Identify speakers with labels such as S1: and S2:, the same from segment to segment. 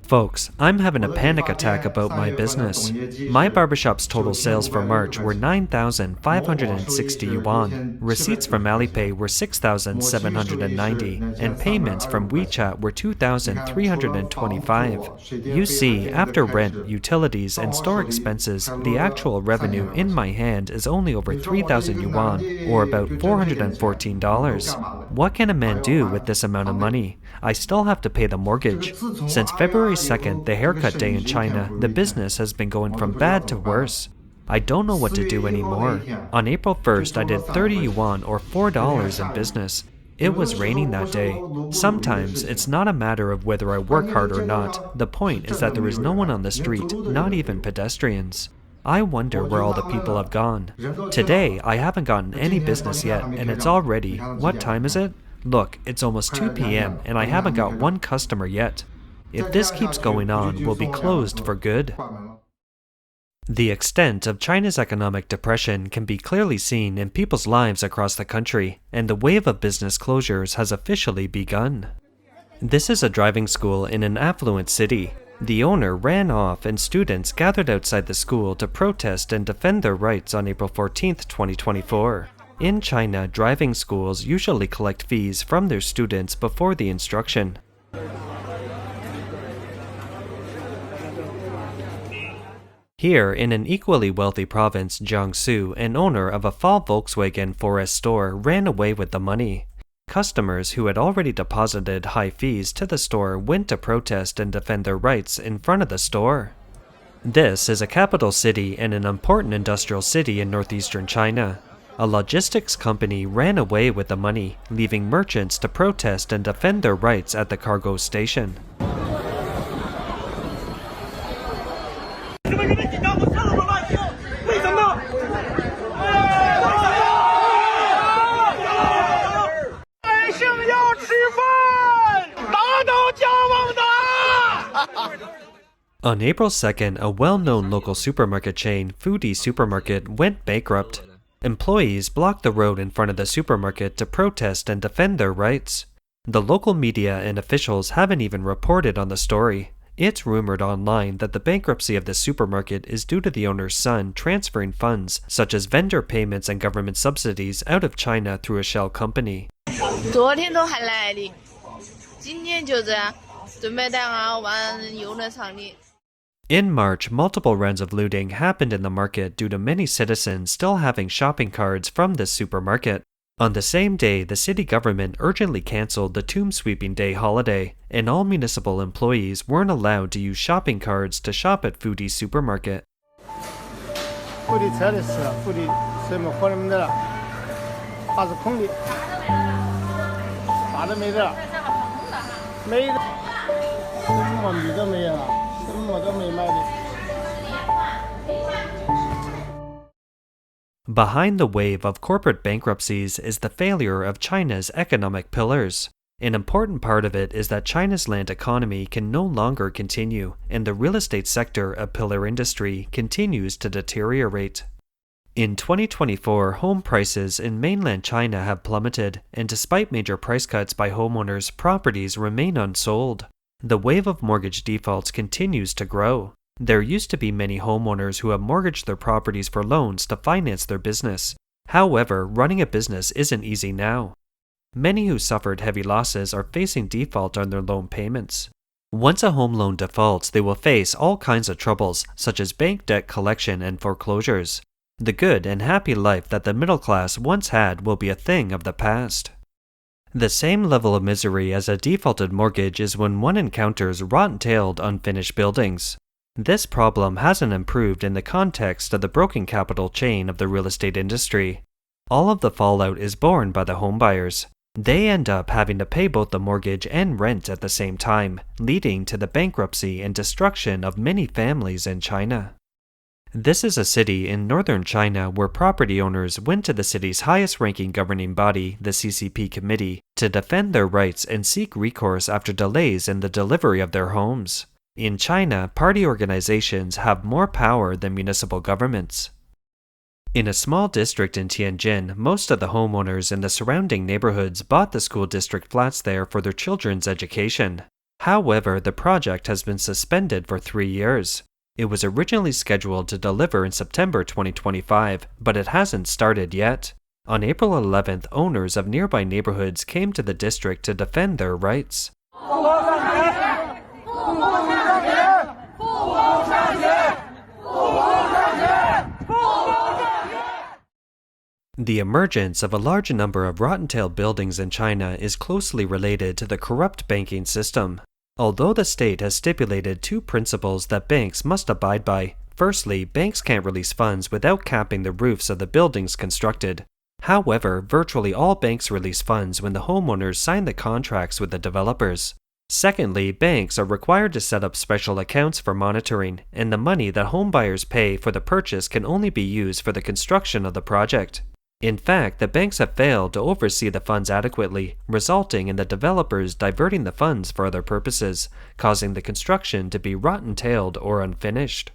S1: Folks, I'm having a panic attack about my business. My barbershop's total sales for March were 9,560 yuan, receipts from Alipay were 6,790, and payments from WeChat were 2,325. You see, after rent, utilities, and store expenses, the actual revenue in my hand is only over 3,000 yuan, or about $414. What can a man do with this amount of money? I still have to pay the mortgage. Since February 2nd, the haircut day in China, the business has been going from bad to worse. I don't know what to do anymore. On April 1st, I did 30 yuan or $4 in business. It was raining that day. Sometimes it's not a matter of whether I work hard or not. The point is that there is no one on the street, not even pedestrians. I wonder where all the people have gone. Today, I haven't gotten any business yet, and it's already, what time is it? Look, it's almost 2 p.m. and I haven't got one customer yet. If this keeps going on, we'll be closed for good. The extent of China's economic depression can be clearly seen in people's lives across the country, and the wave of business closures has officially begun. This is a driving school in an affluent city. The owner ran off and students gathered outside the school to protest and defend their rights on April 14, 2024. In China, driving schools usually collect fees from their students before the instruction. Here, in an equally wealthy province, Jiangsu, an owner of a fall Volkswagen 4S store ran away with the money. Customers who had already deposited high fees to the store went to protest and defend their rights in front of the store. This is a capital city and an important industrial city in northeastern China. A logistics company ran away with the money, leaving merchants to protest and defend their rights at the cargo station. On April 2nd, a well-known local supermarket chain, Foodie Supermarket, went bankrupt. Employees blocked the road in front of the supermarket to protest and defend their rights. The local media and officials haven't even reported on the story. It's rumored online that the bankruptcy of the supermarket is due to the owner's son transferring funds, such as vendor payments and government subsidies, out of China through a shell company. In March, multiple rounds of looting happened in the market due to many citizens still having shopping cards from this supermarket. On the same day, the city government urgently cancelled the Tomb Sweeping Day holiday, and all municipal employees weren't allowed to use shopping cards to shop at Foodie Supermarket. Behind the wave of corporate bankruptcies is the failure of China's economic pillars. An important part of it is that China's land economy can no longer continue, and the real estate sector, a pillar industry, continues to deteriorate. In 2024, home prices in mainland China have plummeted, and despite major price cuts by homeowners, properties remain unsold. The wave of mortgage defaults continues to grow. There used to be many homeowners who have mortgaged their properties for loans to finance their business. However, running a business isn't easy now. Many who suffered heavy losses are facing default on their loan payments. Once a home loan defaults, they will face all kinds of troubles, such as bank debt collection and foreclosures. The good and happy life that the middle class once had will be a thing of the past. The same level of misery as a defaulted mortgage is when one encounters rotten-tailed unfinished buildings. This problem hasn't improved in the context of the broken capital chain of the real estate industry. All of the fallout is borne by the homebuyers. They end up having to pay both the mortgage and rent at the same time, leading to the bankruptcy and destruction of many families in China. This is a city in northern China where property owners went to the city's highest-ranking governing body, the CCP Committee, to defend their rights and seek recourse after delays in the delivery of their homes. In China, party organizations have more power than municipal governments. In a small district in Tianjin, most of the homeowners in the surrounding neighborhoods bought the school district flats there for their children's education. However, the project has been suspended for 3 years. It was originally scheduled to deliver in September 2025, but it hasn't started yet. On April 11th, owners of nearby neighborhoods came to the district to defend their rights. The emergence of a large number of rotten-tailed buildings in China is closely related to the corrupt banking system. Although the state has stipulated 2 principles that banks must abide by. Firstly, banks can't release funds without capping the roofs of the buildings constructed. However, virtually all banks release funds when the homeowners sign the contracts with the developers. Secondly, banks are required to set up special accounts for monitoring, and the money that homebuyers pay for the purchase can only be used for the construction of the project. In fact, the banks have failed to oversee the funds adequately, resulting in the developers diverting the funds for other purposes, causing the construction to be rotten-tailed or unfinished.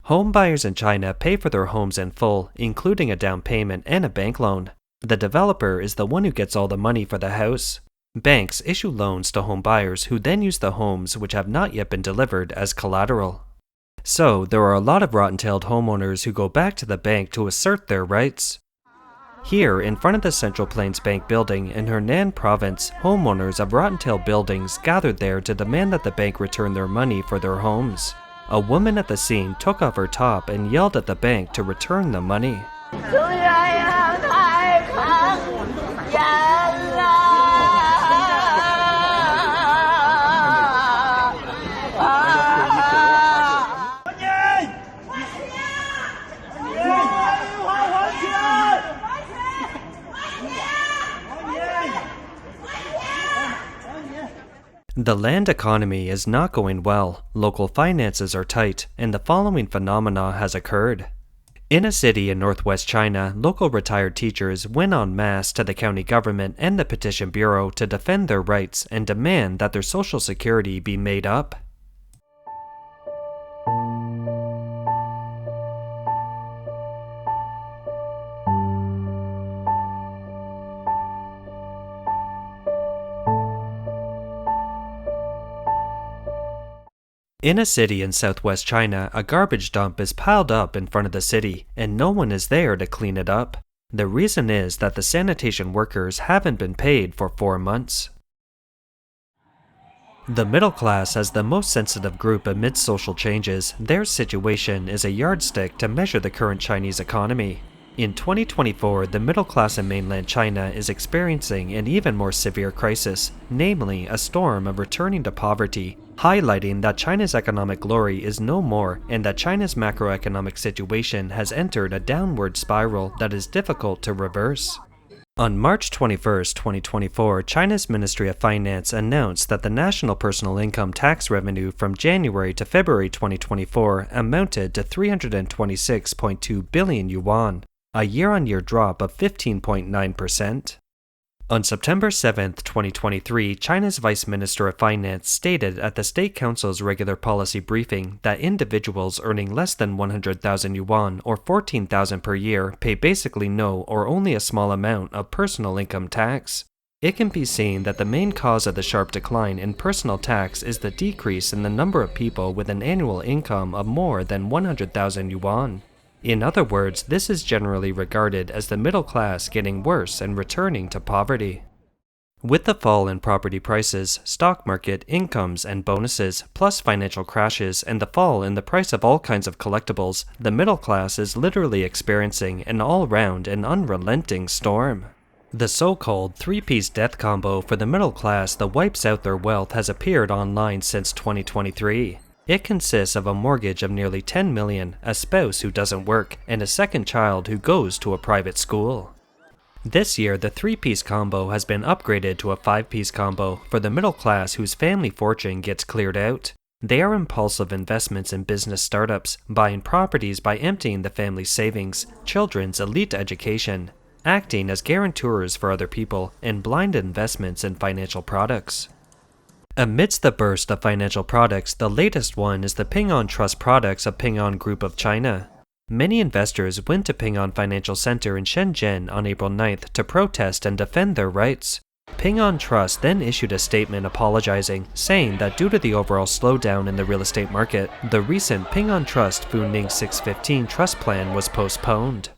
S1: Home buyers in China pay for their homes in full, including a down payment and a bank loan. The developer is the one who gets all the money for the house. Banks issue loans to home buyers who then use the homes which have not yet been delivered as collateral. So, there are a lot of rotten-tailed homeowners who go back to the bank to assert their rights. Here, in front of the Central Plains Bank building in Henan province, homeowners of rotten-tailed buildings gathered there to demand that the bank return their money for their homes. A woman at the scene took off her top and yelled at the bank to return the money. The land economy is not going well, local finances are tight, and the following phenomena has occurred. In a city in northwest China, local retired teachers went en masse to the county government and the petition bureau to defend their rights and demand that their social security be made up. In a city in southwest China, a garbage dump is piled up in front of the city, and no one is there to clean it up. The reason is that the sanitation workers haven't been paid for 4 months. The middle class as the most sensitive group amidst social changes, their situation is a yardstick to measure the current Chinese economy. In 2024, the middle class in mainland China is experiencing an even more severe crisis, namely a storm of returning to poverty, highlighting that China's economic glory is no more and that China's macroeconomic situation has entered a downward spiral that is difficult to reverse. On March 21, 2024, China's Ministry of Finance announced that the national personal income tax revenue from January to February 2024 amounted to 326.2 billion yuan, a year-on-year drop of 15.9%. On September 7, 2023, China's Vice Minister of Finance stated at the State Council's regular policy briefing that individuals earning less than 100,000 yuan or 14,000 per year pay basically no or only a small amount of personal income tax. It can be seen that the main cause of the sharp decline in personal tax is the decrease in the number of people with an annual income of more than 100,000 yuan. In other words, this is generally regarded as the middle class getting worse and returning to poverty. With the fall in property prices, stock market, incomes, and bonuses, plus financial crashes and the fall in the price of all kinds of collectibles, the middle class is literally experiencing an all-round and unrelenting storm. The so-called three-piece death combo for the middle class that wipes out their wealth has appeared online since 2023. It consists of a mortgage of nearly 10 million, a spouse who doesn't work, and a second child who goes to a private school. This year, the three-piece combo has been upgraded to a five-piece combo for the middle class whose family fortune gets cleared out. They are impulsive investments in business startups, buying properties by emptying the family's savings, children's elite education, acting as guarantors for other people, and blind investments in financial products. Amidst the burst of financial products, the latest one is the Ping An Trust products of Ping An Group of China. Many investors went to Ping An Financial Center in Shenzhen on April 9th to protest and defend their rights. Ping An Trust then issued a statement apologizing, saying that due to the overall slowdown in the real estate market, the recent Ping An Trust Fu Ning 615 trust plan was postponed.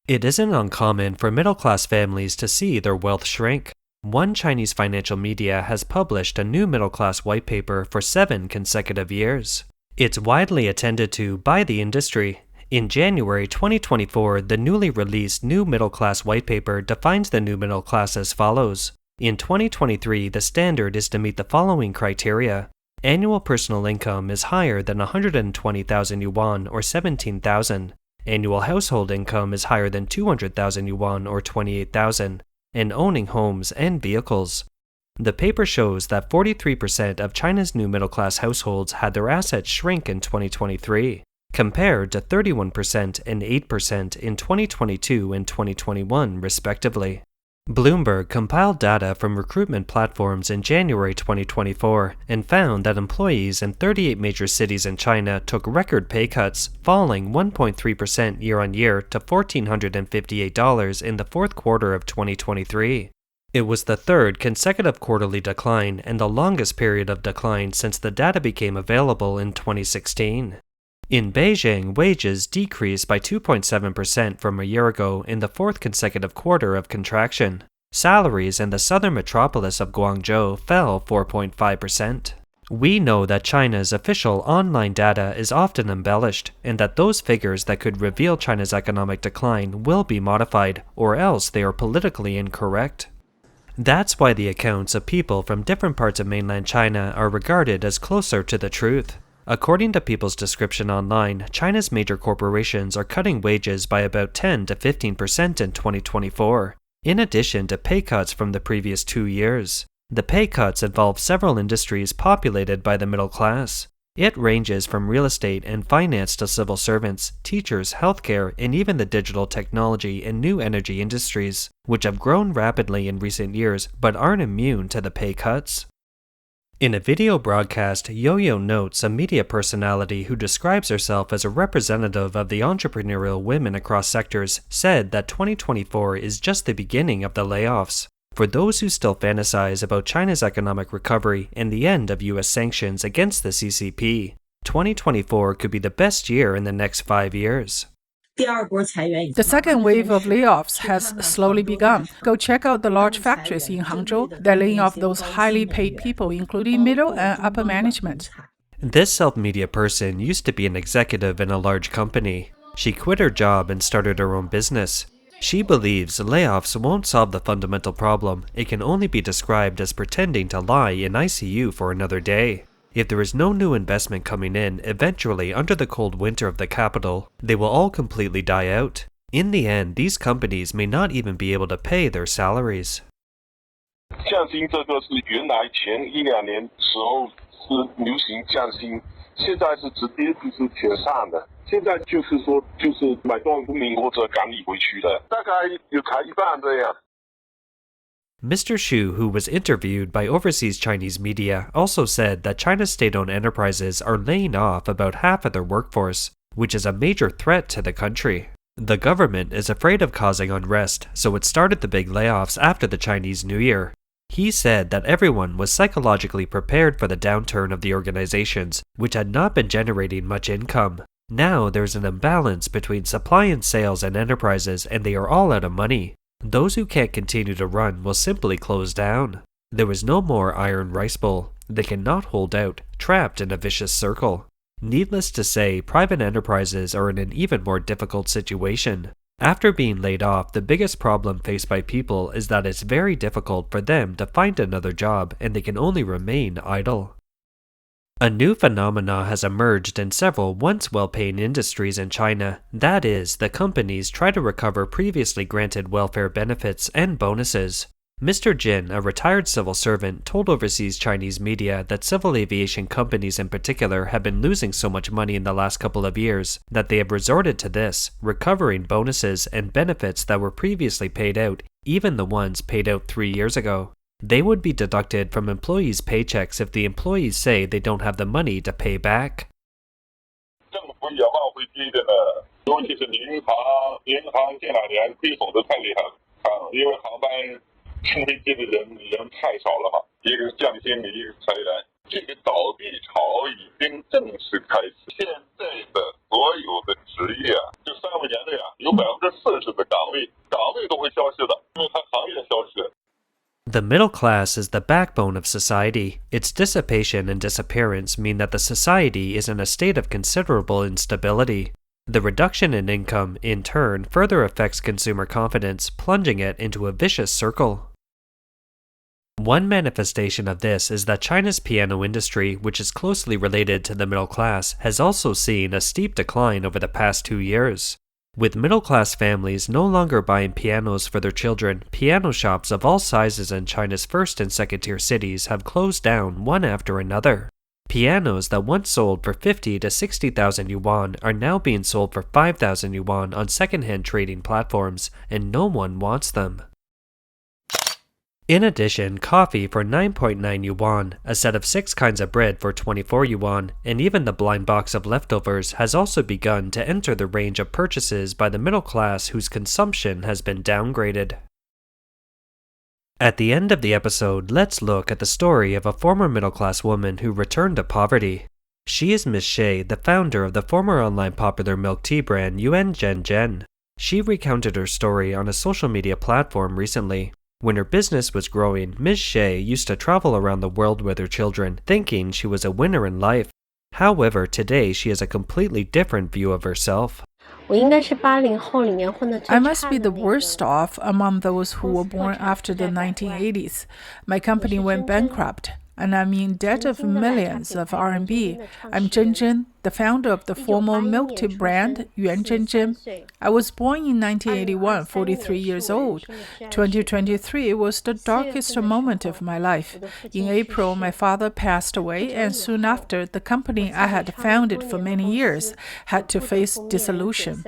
S1: It isn't uncommon for middle-class families to see their wealth shrink. One Chinese financial media has published a new middle-class white paper for 7 consecutive years. It's widely attended to by the industry. In January 2024, the newly released New Middle Class White Paper defines the new middle class as follows. In 2023, the standard is to meet the following criteria. Annual personal income is higher than 120,000 yuan or 17,000. Annual household income is higher than 200,000 yuan or 28,000. And owning homes and vehicles. The paper shows that 43% of China's new middle-class households had their assets shrink in 2023, compared to 31% and 8% in 2022 and 2021, respectively. Bloomberg compiled data from recruitment platforms in January 2024 and found that employees in 38 major cities in China took record pay cuts, falling 1.3% year-on-year to $1,458 in the fourth quarter of 2023. It was the third consecutive quarterly decline and the longest period of decline since the data became available in 2016. In Beijing, wages decreased by 2.7% from a year ago in the fourth consecutive quarter of contraction. Salaries in the southern metropolis of Guangzhou fell 4.5%. We know that China's official online data is often embellished, and that those figures that could reveal China's economic decline will be modified, or else they are politically incorrect. That's why the accounts of people from different parts of mainland China are regarded as closer to the truth. According to People's Description Online, China's major corporations are cutting wages by about 10 to 15% in 2024, in addition to pay cuts from the previous 2 years. The pay cuts involve several industries populated by the middle class. It ranges from real estate and finance to civil servants, teachers, healthcare, and even the digital technology and new energy industries, which have grown rapidly in recent years but aren't immune to the pay cuts. In a video broadcast, Yo-Yo Notes, a media personality who describes herself as a representative of the entrepreneurial women across sectors, said that 2024 is just the beginning of the layoffs. For those who still fantasize about China's economic recovery and the end of US sanctions against the CCP, 2024 could be the best year in the next 5 years.
S2: The second wave of layoffs has slowly begun. Go check out the large factories in Hangzhou. They're laying off those highly paid people, including middle and upper management.
S1: This self-media person used to be an executive in a large company. She quit her job and started her own business. She believes layoffs won't solve the fundamental problem. It can only be described as pretending to lie in ICU for another day. If there is no new investment coming in, eventually under the cold winter of the capital, they will all completely die out. In the end, these companies may not even be able to pay their salaries.
S3: 降薪这个是原来前1-2年时候是流行降薪，现在是直接就是全上的。现在就是说就是买断不明或者赶你回去的，大概有开一半这样。
S1: Mr. Xu, who was interviewed by overseas Chinese media, also said that China's state-owned enterprises are laying off about half of their workforce, which is a major threat to the country. The government is afraid of causing unrest, so it started the big layoffs after the Chinese New Year. He said that everyone was psychologically prepared for the downturn of the organizations, which had not been generating much income. Now there's an imbalance between supply and sales and enterprises, and they are all out of money. Those who can't continue to run will simply close down. There is no more iron rice bowl. They cannot hold out, trapped in a vicious circle. Needless to say, private enterprises are in an even more difficult situation. After being laid off, the biggest problem faced by people is that it's very difficult for them to find another job and they can only remain idle. A new phenomena has emerged in several once well-paying industries in China. That is, the companies try to recover previously granted welfare benefits and bonuses. Mr. Jin, a retired civil servant, told overseas Chinese media that civil aviation companies in particular have been losing so much money in the last couple of years that they have resorted to this, recovering bonuses and benefits that were previously paid out, even the ones paid out 3 years ago. They would be deducted from employees' paychecks if the employees say they don't have the money to pay back.
S3: 政府也往回追的呢，尤其是银行这2年亏损的太厉害了因为航班乘飞机的人太少了一个降薪，一个裁员，这个倒闭潮已经正式开始。现在的所有的职业就3、5年内有40%的岗位都会消失的，因为它行业消失。
S1: The middle class is the backbone of society. Its dissipation and disappearance mean that the society is in a state of considerable instability. The reduction in income, in turn, further affects consumer confidence, plunging it into a vicious circle. One manifestation of this is that China's piano industry, which is closely related to the middle class, has also seen a steep decline over the past 2 years. With middle-class families no longer buying pianos for their children, piano shops of all sizes in China's first and second-tier cities have closed down one after another. Pianos that once sold for 50 to 60,000 yuan are now being sold for 5,000 yuan on second-hand trading platforms, and no one wants them. In addition, coffee for 9.9 yuan, a set of 6 kinds of bread for 24 yuan, and even the blind box of leftovers has also begun to enter the range of purchases by the middle class whose consumption has been downgraded. At the end of the episode, let's look at the story of a former middle-class woman who returned to poverty. She is Miss Shea, the founder of the former online popular milk tea brand Yuan Zhen. She recounted her story on a social media platform recently. When her business was growing, Ms. Shea used to travel around the world with her children, thinking she was a winner in life. However, today she has a completely different view of herself.
S2: I must be the worst off among those who were born after the 1980s. My company went bankrupt, and I'm in debt of millions of RMB. I'm Zhen, the founder of the former milk tea brand Yuan Zhen. I was born in 1981, 43 years old. 2023 was the darkest moment of my life. In April, my father passed away, and soon after, the company I had founded for many years had to face dissolution.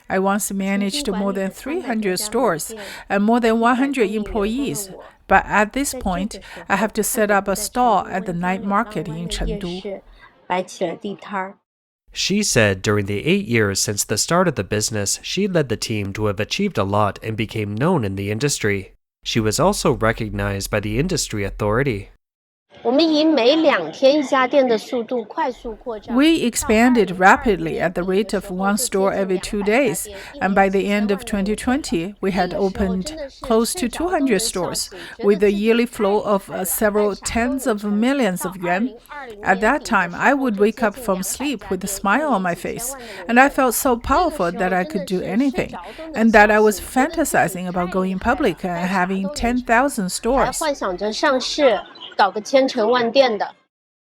S2: I once managed more than 300 stores and more than 100 employees. But at this point, I have to set up a stall at the night market in Chengdu.
S1: She said during the 8 years since the start of the business, she led the team to have achieved a lot and became known in the industry. She was also recognized by the industry authority.
S2: We expanded rapidly at the rate of 1 store every 2 days, and by the end of 2020, we had opened close to 200 stores, with a yearly flow of several tens of millions of yuan. At that time, I would wake up from sleep with a smile on my face, and I felt so powerful that I could do anything, and that I was fantasizing about going public and having 10,000 stores.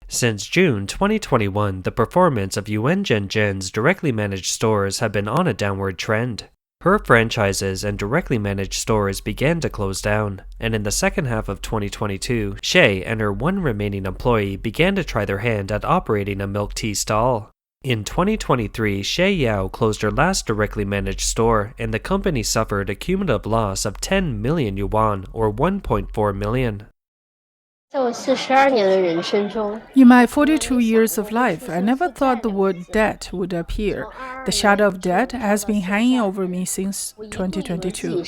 S1: Since June 2021, the performance of Yuan Zhen's directly managed stores have been on a downward trend. Her franchises and directly managed stores began to close down, and in the second half of 2022, Shea and her one remaining employee began to try their hand at operating a milk tea stall. In 2023, Shea Yao closed her last directly managed store, and the company suffered a cumulative loss of 10 million yuan, or 1.4 million.
S2: In my 42 years of life, I never thought the word debt would appear. The shadow of debt has been hanging over me since 2022.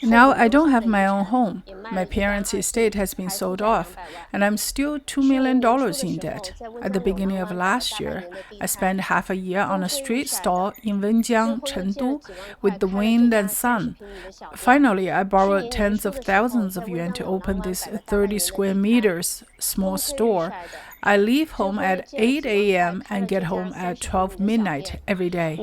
S2: Now I don't have my own home. My parents' estate has been sold off, and I'm still $2 million in debt. At the beginning of last year, I spent half a year on a street stall in Wenjiang, Chengdu, with the wind and sun. Finally, I borrowed tens of thousands of yuan to open this 30 square meters small store. I leave home at 8 a.m. and get home at 12 midnight every day.